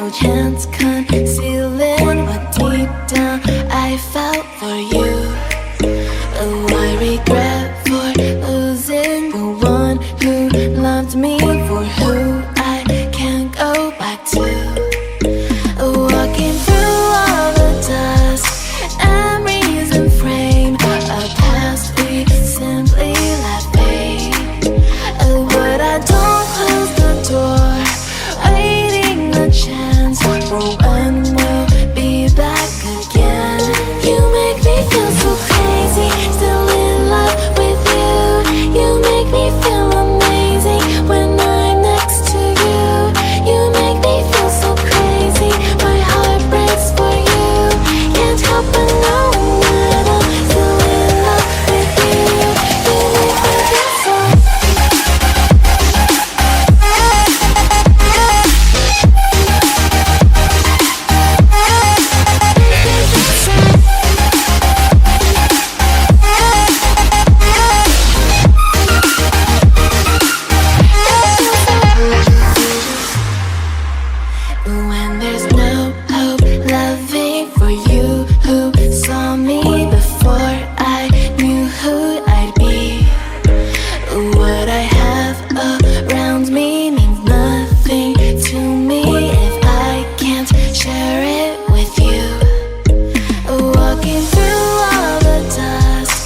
no chance concealing what deep down I felt for you. Oh, I regret for losing the one who loved me, for who I can't go back to. Walking through all the dust, memories and frame, a past we simply let fade. Oh, but I don't close the door, waiting the chance for when we'll be back again. You make me feel so crazy, still in love with you. You make me feel amazing when I'm next to you. You make me feel so crazy, my heart breaks for you. Can't help but knowing that I'm still in love with you. You make me feel so. When there's no hope loving for you who saw me before I knew who I'd be. What I have around me means nothing to me if I can't share it with you. Walking through all the dust,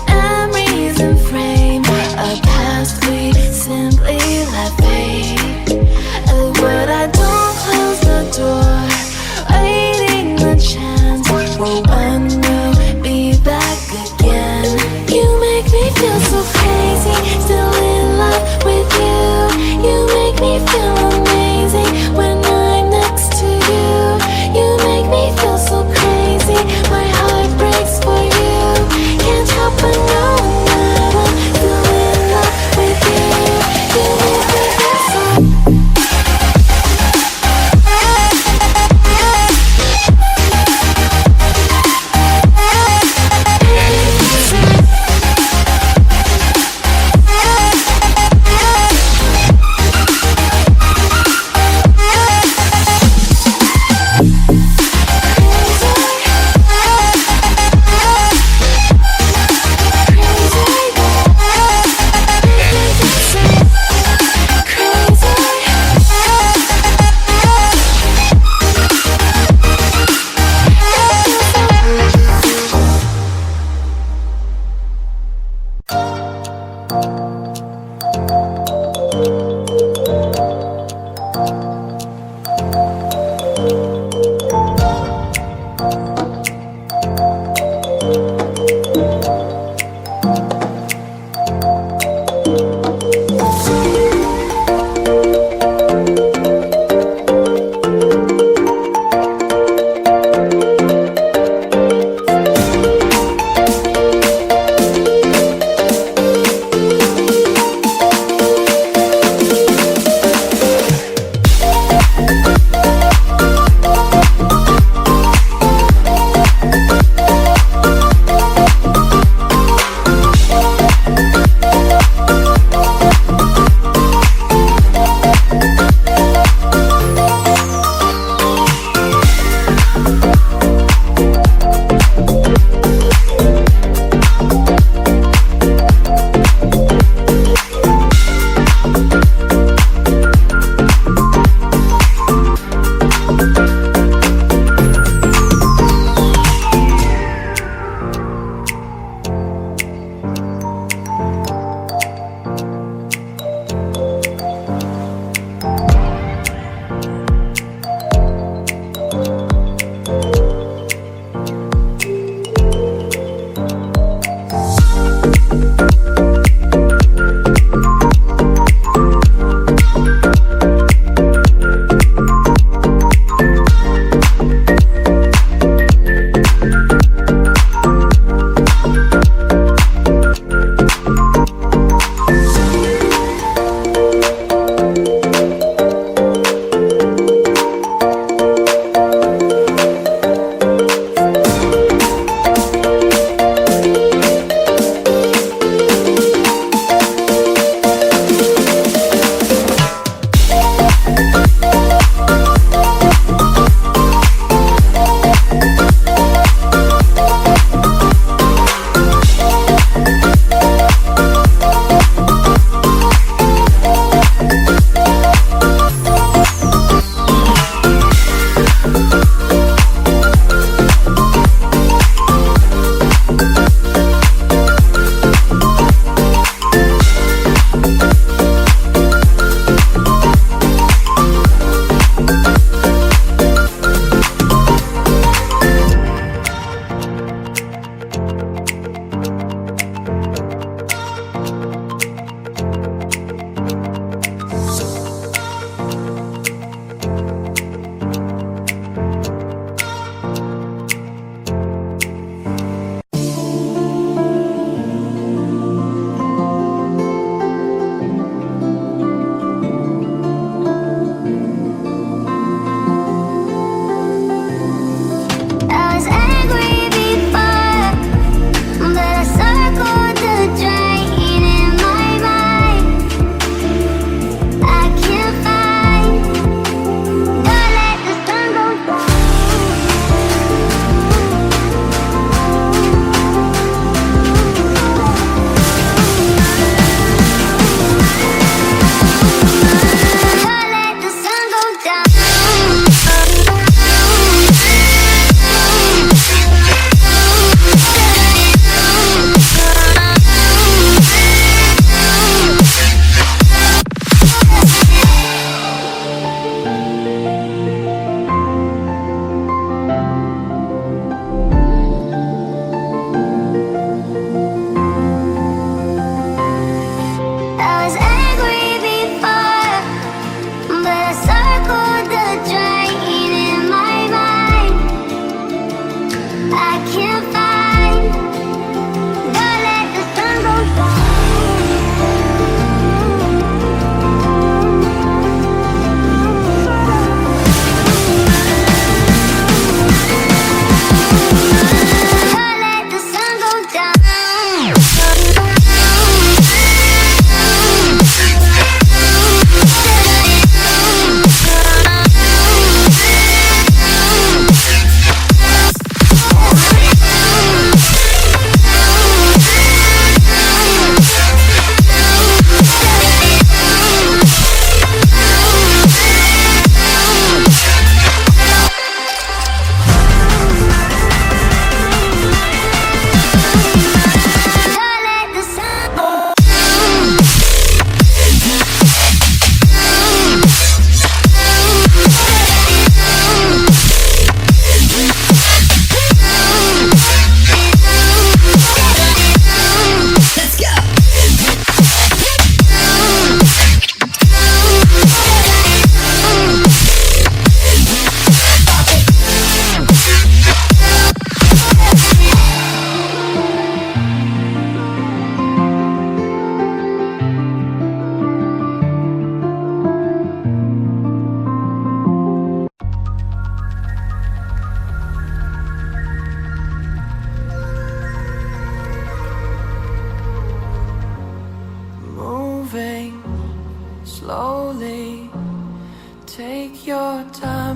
memories and frame, a past we simply let fade. But I don't close the door,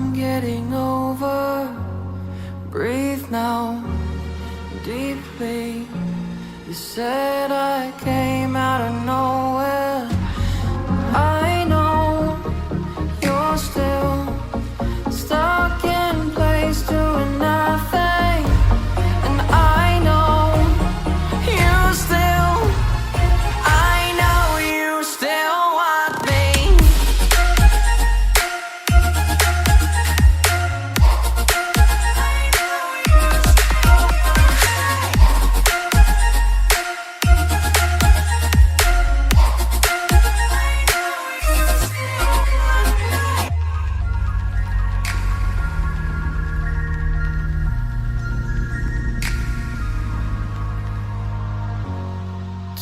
I'm getting over. Breathe now, deeply. You said I came out of nowhere. I know you're still stuck in place doing nothing. And I know you still, I know you still want me.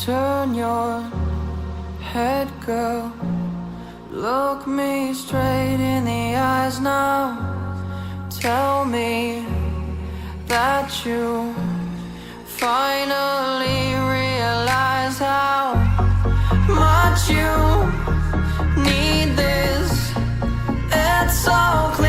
Turn your head, girl. Look me straight in the eyes now. Tell me that you finally realize how much you need this. It's so clear.